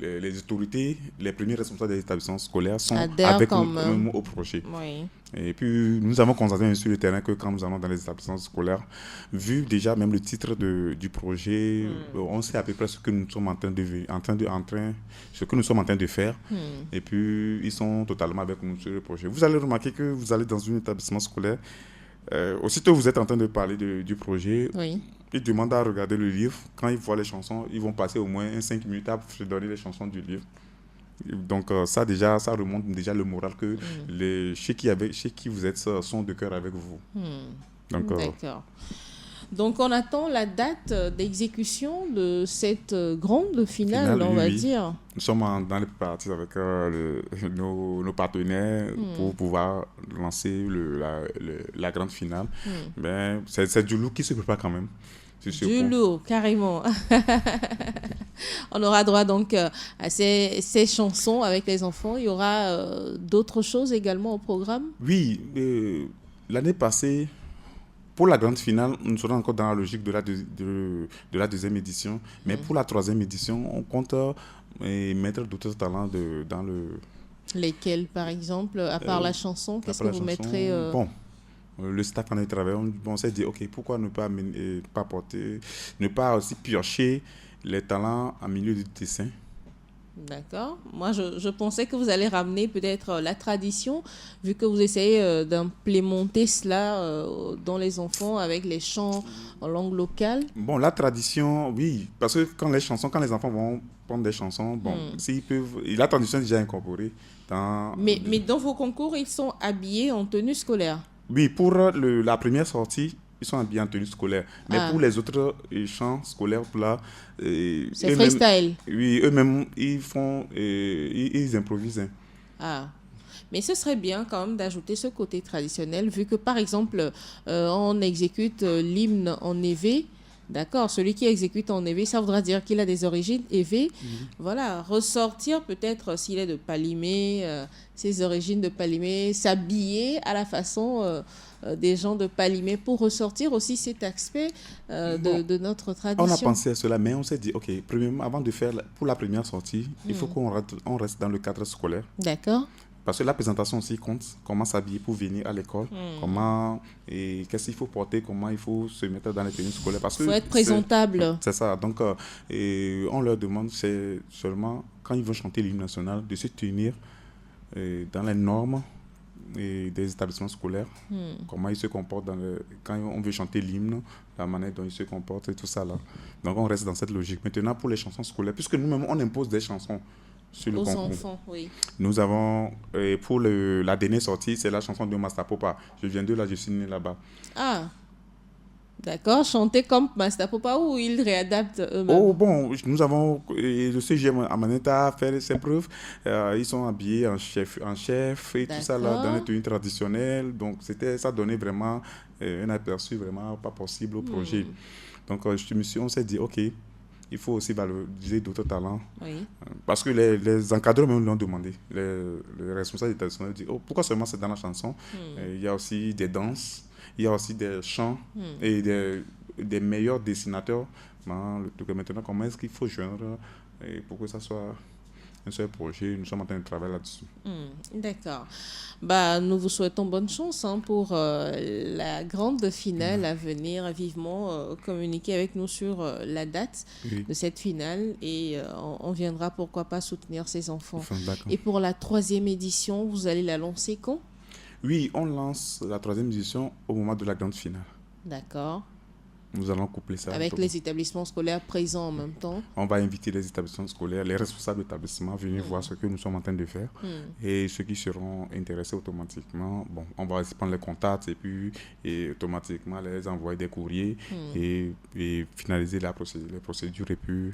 les autorités, les premiers responsables des établissements scolaires sont avec nous au projet. Oui. Et puis, nous avons constaté sur le terrain que quand nous allons dans les établissements scolaires, vu déjà même le titre du projet, on sait à peu près ce que nous sommes en train de faire. Et puis, ils sont totalement avec nous sur le projet. Vous allez remarquer que vous allez dans un établissement scolaire, aussitôt vous êtes en train de parler du projet, ils demandent à regarder le livre. Quand ils voient les chansons, ils vont passer au moins 5 minutes à se donner les chansons du livre. Donc ça remonte déjà le moral que chez qui vous êtes sont de cœur avec vous. D'accord. Donc on attend la date d'exécution de cette grande finale, on va dire. Nous sommes dans les préparatifs avec nos partenaires pour pouvoir lancer la grande finale. Mais c'est du lourd qui se prépare quand même. Du lourd, carrément. On aura droit donc à ces chansons avec les enfants. Il y aura d'autres choses également au programme? Oui, l'année passée, pour la grande finale, nous serons encore dans la logique de la 2e édition. Mais pour la 3e édition, on compte mettre d'autres talents dans le... Lesquels, par exemple, à part la chanson? Qu'est-ce que vous mettrez Bon, le staff en a travaillé. On s'est dit, OK, pourquoi ne pas aussi piocher les talents en milieu de dessin? D'accord. Moi, je pensais que vous allez ramener peut-être la tradition, vu que vous essayez d'implémenter cela dans les enfants avec les chants en langue locale. Bon, la tradition, oui, parce que quand les enfants vont prendre des chansons, s'ils peuvent, la tradition est déjà incorporée dans... Mais dans vos concours, ils sont habillés en tenue scolaire? Oui, pour la première sortie, ils sont habillés en tenue scolaire. Mais pour les autres chants scolaires, là... c'est freestyle. Oui, eux-mêmes, ils improvisent. Mais ce serait bien quand même d'ajouter ce côté traditionnel, vu que, par exemple, on exécute l'hymne en évé. D'accord, celui qui exécute en évé, ça voudra dire qu'il a des origines évé. Voilà, ressortir peut-être s'il est de Palimé, ses origines de Palimé, s'habiller à la façon des gens de Palimé pour ressortir aussi cet aspect de notre tradition. On a pensé à cela, mais on s'est dit, OK, premièrement, avant de faire pour la première sortie, il faut qu'on reste dans le cadre scolaire. D'accord. Parce que la présentation aussi compte, comment s'habiller pour venir à l'école, qu'est-ce qu'il faut porter, comment il faut se mettre dans les tenues scolaires. Il faut être présentable. C'est ça. Donc, on leur demande, c'est seulement, quand ils vont chanter l'hymne national, de se tenir dans les normes des établissements scolaires, comment ils se comportent quand on veut chanter l'hymne, la manière dont ils se comportent et tout ça là. Donc, on reste dans cette logique. Maintenant, pour les chansons scolaires, puisque nous-mêmes, on impose des chansons sur le concours. Enfants, oui. Nous avons, pour la dernière sortie, c'est la chanson de Master Popa. Je viens de là, je suis né là-bas. D'accord, chanter comme Master Popa ou ils réadaptent eux-mêmes? Oh bon, nous avons le CGM Amaneta a fait ses preuves. Ils sont habillés en chef et tout ça là, dans les tenues traditionnelles. Donc ça donnait vraiment un aperçu vraiment pas possible au projet. Donc on s'est dit, OK, il faut aussi valoriser d'autres talents. Oui. Parce que les encadreurs même l'ont demandé. Les responsables établissements ont dit, pourquoi seulement c'est dans la chanson? Il y a aussi des danses, il y a aussi des chants et des meilleurs dessinateurs. Maintenant, comment est-ce qu'il faut joindre pour que ça soit un seul projet? Nous sommes en train de travailler là-dessus. D'accord. Nous vous souhaitons bonne chance pour la grande finale à venir. Vivement communiquer avec nous sur la date de cette finale et on viendra pourquoi pas soutenir ces enfants. D'accord. Et pour la 3e édition, vous allez la lancer quand? Oui, on lance la 3e édition au moment de la grande finale. D'accord. Nous allons coupler ça. Avec les établissements scolaires présents en même temps. On va inviter les établissements scolaires, les responsables d'établissements, à venir voir ce que nous sommes en train de faire. Et ceux qui seront intéressés automatiquement, bon, on va aussi prendre les contacts et puis automatiquement les envoyer des courriers et finaliser les procédures. Et puis,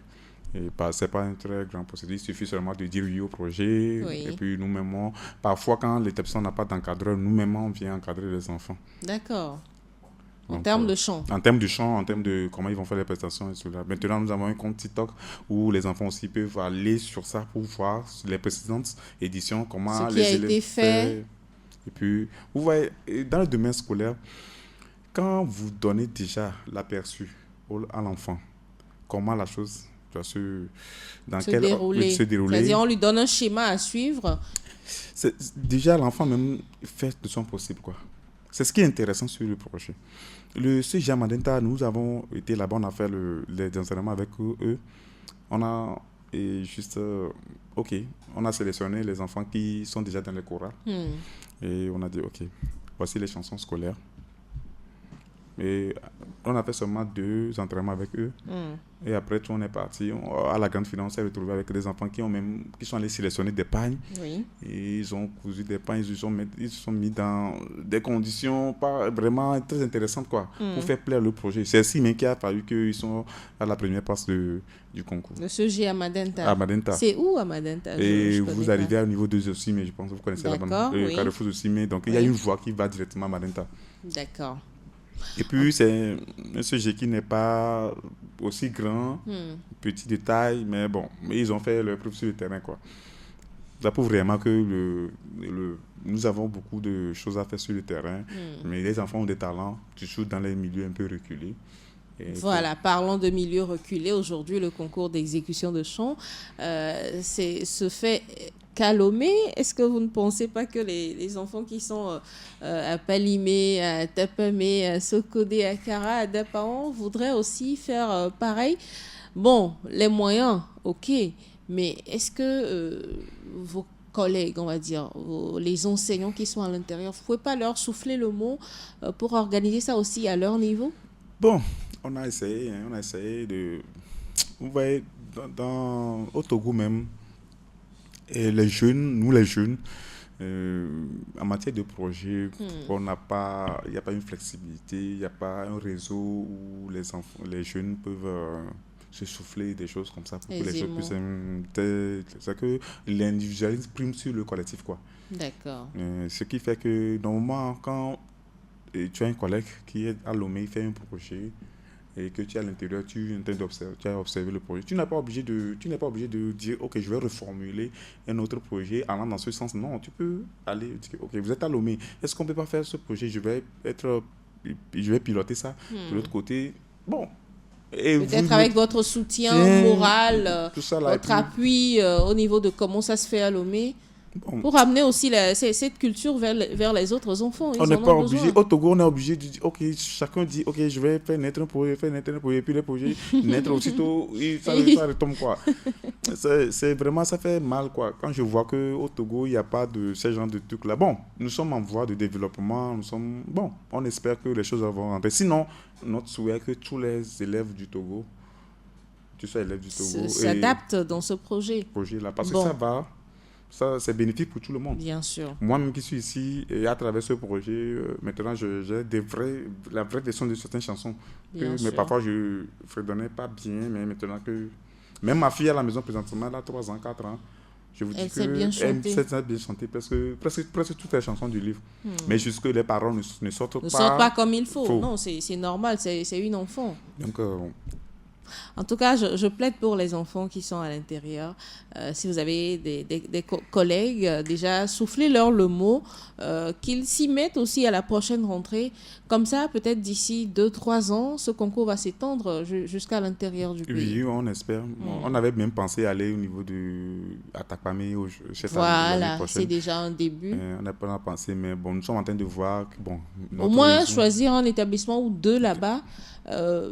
ce n'est pas une très grande procédure, il suffit seulement de dire oui au projet. Oui. Et puis nous-mêmes, parfois quand l'établissement n'a pas d'encadreur, nous-mêmes, on vient encadrer les enfants. D'accord. En Donc, termes de chant. En termes de chant, en termes de comment ils vont faire les prestations et cela. Maintenant, nous avons un compte TikTok où les enfants aussi peuvent aller sur ça pour voir les précédentes éditions, comment Ce les qui a élèves été fait. Et puis, vous voyez, dans le domaine scolaire, quand vous donnez déjà l'aperçu à l'enfant, comment la chose doit se dérouler. C'est-à-dire, on lui donne un schéma à suivre. Déjà, l'enfant même fait de son possible, quoi. C'est ce qui est intéressant sur le projet. Le CGA Madenta, nous avons été là-bas, on a fait les enseignements avec eux. On a on a sélectionné les enfants qui sont déjà dans les chorales. Et on a dit, ok, voici les chansons scolaires. Et on a fait seulement 2 entraînements avec eux. Et après, on est parti. À la grande finale, on s'est retrouvé avec des enfants qui sont allés sélectionner des pagnes. Oui. Et ils ont cousu des pagnes. Ils se sont mis dans des conditions pas vraiment très intéressantes, quoi, pour faire plaire le projet. C'est si bien qu'il a fallu qu'ils sont à la première place du concours. Le CG à Madenta. À Madenta. C'est où à Madenta? Et vous arrivez au niveau 2 aussi, mais je pense que vous connaissez D'accord, la oui. Carrefour aussi. Mais donc, il y a une voie qui va directement à Madenta. D'accord. Et puis, c'est un sujet qui n'est pas aussi grand, petit détail, mais bon, ils ont fait leur preuve sur le terrain, quoi. Ça prouve vraiment que nous avons beaucoup de choses à faire sur le terrain, mais les enfants ont des talents, toujours dans les milieux un peu reculés. Voilà, parlons de milieux reculés. Aujourd'hui, le concours d'exécution de chant se fait qu'à Lomé. Est-ce que vous ne pensez pas que les enfants qui sont à Palimé, à Tapamé, à Sokodé, à Kara, à Dapaon voudraient aussi faire pareil? Bon, les moyens, ok, mais est-ce que vos collègues, on va dire, les enseignants qui sont à l'intérieur, vous ne pouvez pas leur souffler le mot pour organiser ça aussi à leur niveau? Bon, on a essayé de... Vous voyez, au Togo même, et les jeunes, en matière de projet, il n'y a pas une flexibilité, il n'y a pas un réseau où les jeunes peuvent se souffler des choses comme ça pour que les choses puissent... C'est que l'individualisme prime sur le collectif, quoi. D'accord. Ce qui fait que, normalement, quand tu as un collègue qui est à Lomé, il fait un projet, et que tu es à l'intérieur, tu as observé le projet. Tu n'es pas obligé de dire, ok, je vais reformuler un autre projet allant dans ce sens. Non, tu peux aller dire, ok, vous êtes à Lomé, est-ce qu'on ne peut pas faire ce projet? Je vais piloter ça. De l'autre côté, bon. Peut-être avec votre soutien moral, tout ça là, votre appui au niveau de comment ça se fait à Lomé. Bon. Pour amener aussi cette culture vers les autres enfants. On n'est pas obligé. Au Togo, on est obligé de dire, ok, chacun dit, ok, je vais faire naître un projet, et puis le projet naître aussitôt, ça retombe, quoi. C'est vraiment, ça fait mal, quoi. Quand je vois qu'au Togo, il n'y a pas de ce genre de trucs-là. Bon, nous sommes en voie de développement, on espère que les choses vont rentrer. Sinon, notre souhait est que tous les élèves du Togo, s'adaptent dans ce projet-là, parce que ça va. Ça, c'est bénéfique pour tout le monde. Bien sûr. Moi-même qui suis ici, et à travers ce projet, maintenant, j'ai la vraie version de certaines chansons. Mais parfois, je ne fredonnais pas bien, mais maintenant que... Même ma fille à la maison, présentement, elle a 3 ans, 4 ans. Je vous dis elle sait bien chanter presque toutes les chansons du livre. Mais jusque les paroles ne sortent pas comme il faut. Non, c'est normal, c'est une enfant. Donc... En tout cas, je plaide pour les enfants qui sont à l'intérieur. Si vous avez des collègues, déjà, soufflez-leur le mot, qu'ils s'y mettent aussi à la prochaine rentrée. Comme ça, peut-être d'ici 2-3 ans, ce concours va s'étendre jusqu'à l'intérieur du pays. Oui, on espère. On avait même pensé aller au niveau à Takpamé, chez ça. Voilà, c'est déjà un début. On n'a pas pensé, mais bon, nous sommes en train de voir... Au moins, choisir un établissement ou 2 là-bas,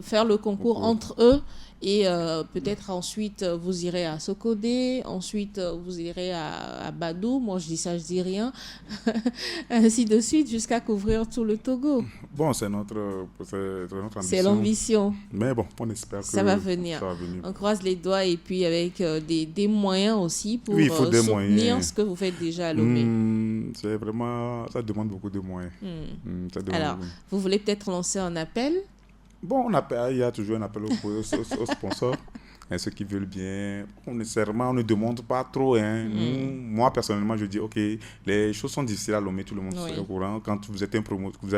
faire le concours entre eux. Et peut-être ensuite, vous irez à Sokodé, ensuite, vous irez à Badou. Moi, je dis ça, je dis rien. Ainsi de suite, jusqu'à couvrir tout le Togo. Bon, c'est notre ambition. C'est l'ambition. Mais bon, on espère que ça va venir. On croise les doigts et puis avec des moyens aussi pour soutenir ce que vous faites déjà à Lomé. C'est vraiment... Ça demande beaucoup de moyens. Alors, vous voulez peut-être lancer un appel? Bon, il y a toujours un appel aux sponsors. Et ceux qui veulent bien, nécessairement, on ne demande pas trop. Moi, personnellement, je dis, OK, les choses sont difficiles à Lomé, tout le monde est au courant. Quand vous êtes un promoteur, vous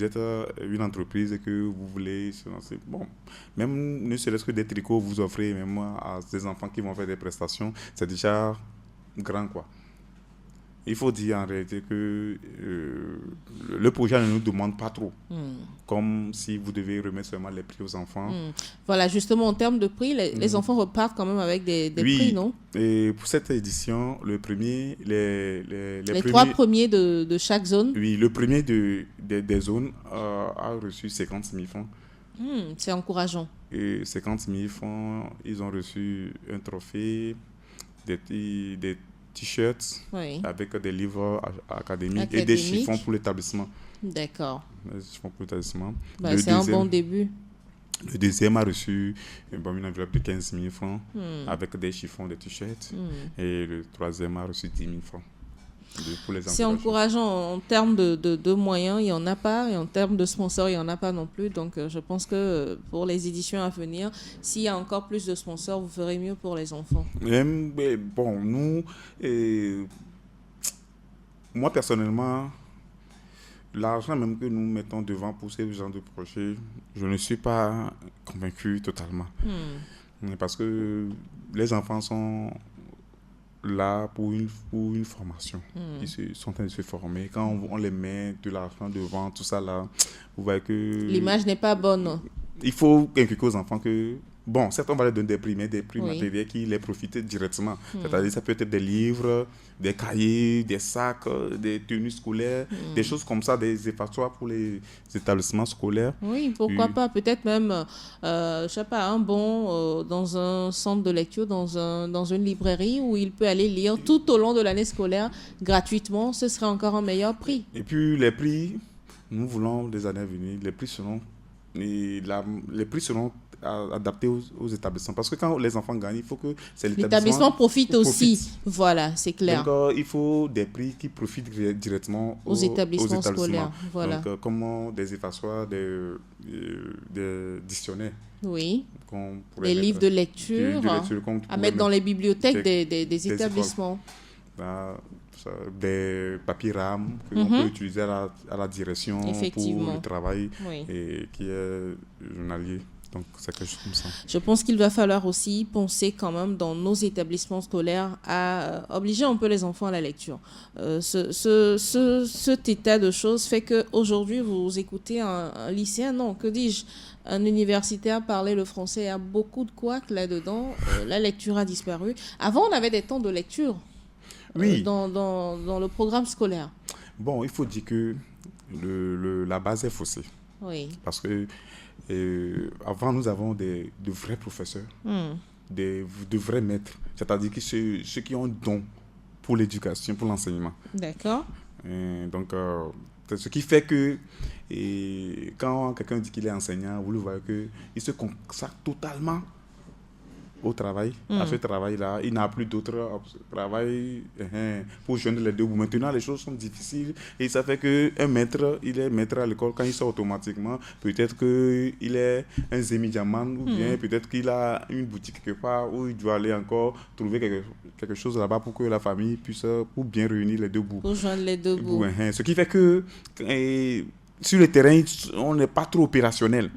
êtes une entreprise et que vous voulez se lancer, bon, même ne serait-ce que des tricots, vous offrez même à des enfants qui vont faire des prestations, c'est déjà grand, quoi. Il faut dire en réalité que le projet ne nous demande pas trop. Comme si vous devez remettre seulement les prix aux enfants. Voilà, justement, en termes de prix, les enfants repartent quand même avec des prix, non? Et pour cette édition, le premier... Les trois premiers de chaque zone? Oui, le premier des zones a reçu 50 000 francs. C'est encourageant. Et 50 000 francs, ils ont reçu un trophée, des t-shirts avec des livres académiques et des chiffons pour l'établissement. D'accord. Des chiffons pour l'établissement. C'est un bon début. Le deuxième a reçu une enveloppe de 15 000 francs avec des chiffons, des t-shirts. Et le troisième a reçu 10 000 francs. C'est encourageant. En termes de moyens, il n'y en a pas. Et en termes de sponsors, il n'y en a pas non plus. Donc, je pense que pour les éditions à venir, s'il y a encore plus de sponsors, vous ferez mieux pour les enfants. Bon, nous, moi personnellement, l'argent même que nous mettons devant pour ce genre de projet, je ne suis pas convaincu totalement. Parce que les enfants sont là pour une formation. Ils sont en train de se former. Quand on les met de l'argent devant, tout ça là, vous voyez que... L'image n'est pas bonne. Il faut inculquer aux enfants que... Bon, certes, on va leur donner des prix, mais des prix matériels qui les profitent directement. C'est-à-dire, ça peut être des livres, des cahiers, des sacs, des tenues scolaires, des choses comme ça, des effaçoirs pour les établissements scolaires. Oui, pourquoi pas. Peut-être même, je sais pas, un bon dans un centre de lecture, dans une librairie où il peut aller lire tout au long de l'année scolaire gratuitement. Ce serait encore un meilleur prix. Et puis, les prix, nous voulons des années à venir, les prix seront adaptés aux établissements. Parce que quand les enfants gagnent, il faut que l'établissement profite aussi. Voilà, c'est clair. Donc, il faut des prix qui profitent directement aux établissements scolaires. Voilà. Donc, comme des effaçoirs, des dictionnaires. Oui. Des livres de lecture à mettre dans les bibliothèques des établissements. Des papiers rames qu'on peut utiliser à la direction pour le travail et qui est journalier. Donc, c'est quelque chose comme ça. Je pense qu'il va falloir aussi penser quand même dans nos établissements scolaires à obliger un peu les enfants à la lecture. Cet état de choses fait qu'aujourd'hui, vous écoutez un lycéen, non, que dis-je, un universitaire parler le français. Il y a beaucoup de couacs là-dedans. La lecture a disparu. Avant, on avait des temps de lecture dans le programme scolaire. Bon, il faut dire que la base est faussée. Oui. Parce que avant, nous avons de vrais professeurs, de vrais maîtres, c'est-à-dire que ceux qui ont un don pour l'éducation, pour l'enseignement. D'accord. Donc, ce qui fait que quand quelqu'un dit qu'il est enseignant, vous le voyez qu'il se consacre totalement au travail, à ce travail-là. Il n'a plus d'autre travail pour joindre les deux bouts. Maintenant, les choses sont difficiles et ça fait qu'un maître, il est maître à l'école. Quand il sort automatiquement, peut-être qu'il est un Zemi-Diamant ou bien peut-être qu'il a une boutique quelque part où il doit aller encore trouver quelque chose là-bas pour que la famille puisse pour bien réunir les deux bouts. Pour joindre les deux bouts. Ce qui fait que... sur le terrain, on n'est pas trop opérationnel.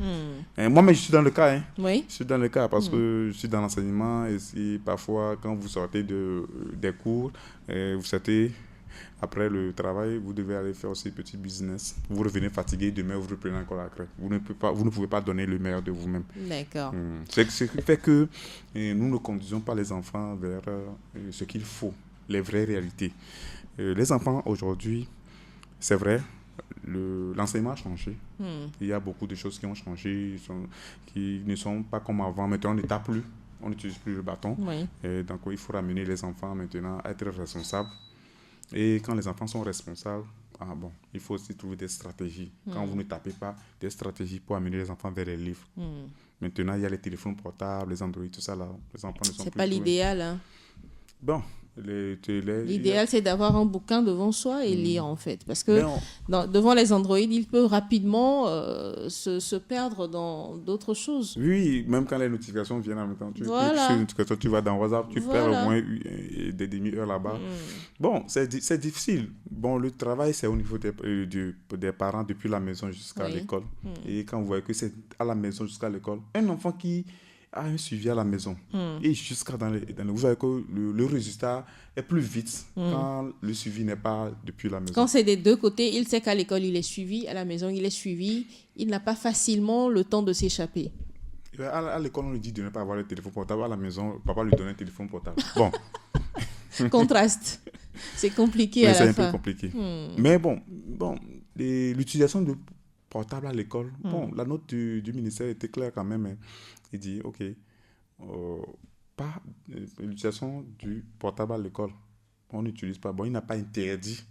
Moi-même, je suis dans le cas. Oui. Je suis dans le cas parce que je suis dans l'enseignement et si parfois, quand vous sortez des cours, vous sortez après le travail, vous devez aller faire aussi petit business. Vous revenez fatigué, demain, vous reprenez encore la crête. Vous ne pouvez pas donner le meilleur de vous-même. D'accord. Ce qui fait que nous ne conduisons pas les enfants vers ce qu'il faut, les vraies réalités. Les enfants, aujourd'hui, c'est vrai, l'enseignement a changé. Il y a beaucoup de choses qui ont changé, qui ne sont pas comme avant. Maintenant, on ne tape plus, on n'utilise plus le bâton. Oui. Et donc, il faut ramener les enfants maintenant à être responsables. Et quand les enfants sont responsables, il faut aussi trouver des stratégies. Quand vous ne tapez pas, des stratégies pour amener les enfants vers les livres. Maintenant, il y a les téléphones portables, les Android, tout ça là. Les enfants ne sont C'est plus pas joués. l'idéal, hein. Bon, l'idéal, c'est d'avoir un bouquin devant soi et lire, en fait. Parce que devant les Android, il peut rapidement se perdre dans d'autres choses. Oui, même quand les notifications viennent en même temps, tu Voilà. cliques sur une notification, tu vas dans WhatsApp, tu perds au moins des demi-heures là-bas. Bon, c'est difficile. Bon, le travail, c'est au niveau des parents depuis la maison jusqu'à l'école. Et quand vous voyez que c'est à la maison jusqu'à l'école, un enfant qui a un suivi à la maison et jusqu'à dans vous voyez que le résultat est plus vite quand le suivi n'est pas depuis la maison. Quand c'est des deux côtés, il sait qu'à l'école, il est suivi, à la maison, il est suivi. Il n'a pas facilement le temps de s'échapper. À l'école, on lui dit de ne pas avoir le téléphone portable. À la maison, papa lui donne un téléphone portable. Bon. Contraste. C'est compliqué à la fin. C'est un peu compliqué. Mais bon, l'utilisation de portable à l'école, la note du ministère était claire quand même. Il dit, OK, pas l'utilisation du portable à l'école. On n'utilise pas. Bon, il n'a pas interdit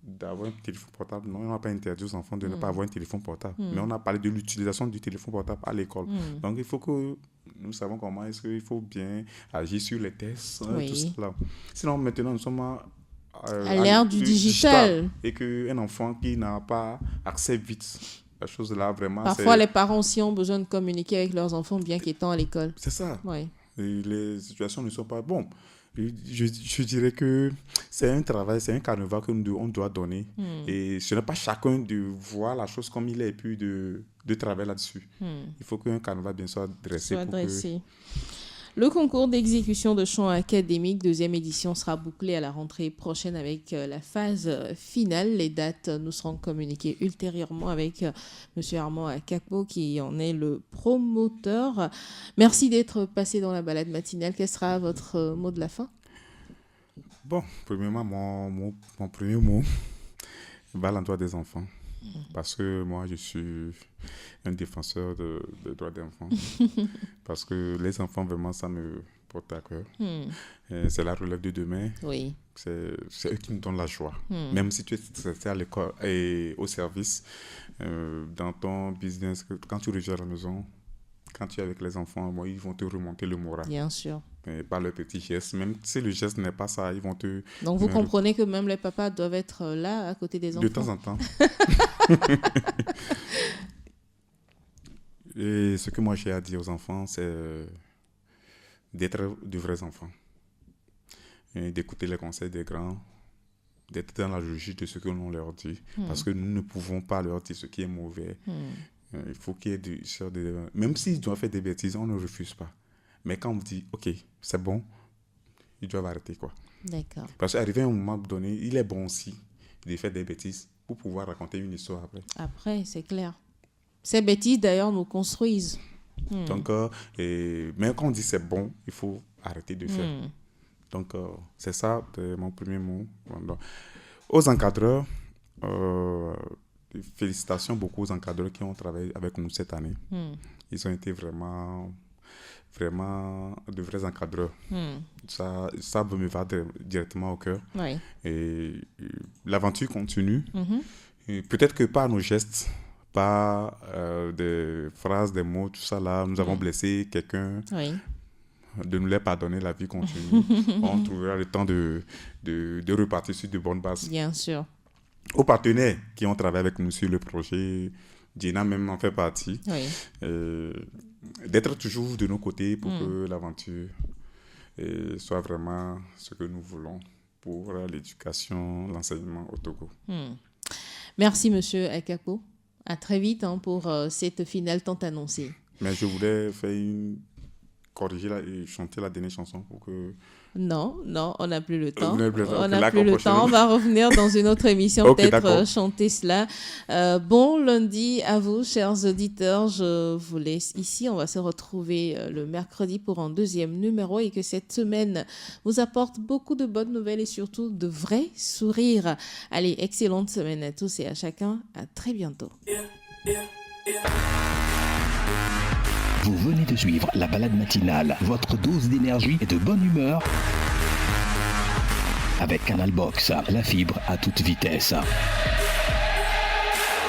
d'avoir un téléphone portable. Non, il n'a pas interdit aux enfants de ne pas avoir un téléphone portable. Mais on a parlé de l'utilisation du téléphone portable à l'école. Donc, il faut que nous savons comment est-ce qu'il faut bien agir sur les tests, tout cela. Sinon, maintenant, nous sommes à l'ère du digital. Et qu'un enfant qui n'a pas accès vite, la chose là, vraiment... Parfois, les parents aussi ont besoin de communiquer avec leurs enfants, bien qu'étant à l'école. C'est ça. Oui. Et les situations ne sont pas... Bon, je dirais que c'est un travail, c'est un carnaval qu'on doit donner. Et ce n'est pas chacun de voir la chose comme il est et puis de travailler là-dessus. Il faut qu'un carnaval bien soit dressé. Le concours d'exécution de chant académique, 2e édition, sera bouclé à la rentrée prochaine avec la phase finale. Les dates nous seront communiquées ultérieurement avec M. Armand Akakpo qui en est le promoteur. Merci d'être passé dans la balade matinale. Quel sera votre mot de la fin? Bon, premièrement, mon premier mot va à l'endroit des enfants. Parce que moi, je suis un défenseur des droits des enfants. Parce que les enfants, vraiment, ça me porte à cœur. C'est la relève de demain. Oui. C'est eux qui nous donnent la joie. Même si tu es à l'école et au service, dans ton business, quand tu reviens à la maison, quand tu es avec les enfants, ils vont te remonter le moral. Bien sûr. Et par leurs petits gestes. Même si le geste n'est pas ça, ils vont te... Donc, vous comprenez que même les papas doivent être là, à côté des enfants. De temps en temps. Et ce que moi j'ai à dire aux enfants, c'est d'être de vrais enfants. Et d'écouter les conseils des grands, d'être dans la logique de ce que l'on leur dit. Parce que nous ne pouvons pas leur dire ce qui est mauvais. Il faut qu'il y ait même s'ils doivent faire des bêtises, on ne refuse pas. Mais quand on vous dit, OK, c'est bon, ils doivent arrêter, quoi. D'accord. Parce qu'arrivé à un moment donné, il est bon aussi de faire des bêtises pour pouvoir raconter une histoire après. Après, c'est clair. Ces bêtises, d'ailleurs, nous construisent. Donc, mais quand on dit c'est bon, il faut arrêter de faire. Donc, c'est ça, mon premier mot. Aux encadreurs, félicitations beaucoup aux encadreurs qui ont travaillé avec nous cette année. Ils ont été vraiment de vrais encadreurs. Ça me va directement au cœur. Oui. Et l'aventure continue. Et peut-être que par nos gestes, par des phrases, des mots, tout ça là, nous avons blessé quelqu'un. Oui. De nous les pardonner, la vie continue. On trouvera le temps de repartir sur de bonnes bases. Bien sûr. Aux partenaires qui ont travaillé avec nous sur le projet, Gina même en fait partie. Oui. D'être toujours de nos côtés pour que l'aventure soit vraiment ce que nous voulons pour l'éducation, l'enseignement au Togo. Merci, Monsieur Akakpo. À très vite pour cette finale tant annoncée. Mais je voulais faire corriger et chanter la dernière chanson pour que... Non, on n'a plus le temps. On n'a plus le temps. On va revenir dans une autre émission, Okay, peut-être chanter cela. Bon lundi à vous, chers auditeurs. Je vous laisse ici. On va se retrouver le mercredi pour un deuxième numéro et que cette semaine vous apporte beaucoup de bonnes nouvelles et surtout de vrais sourires. Allez, excellente semaine à tous et à chacun. À très bientôt. Vous venez de suivre la balade matinale, votre dose d'énergie et de bonne humeur avec Canal Box, la fibre à toute vitesse.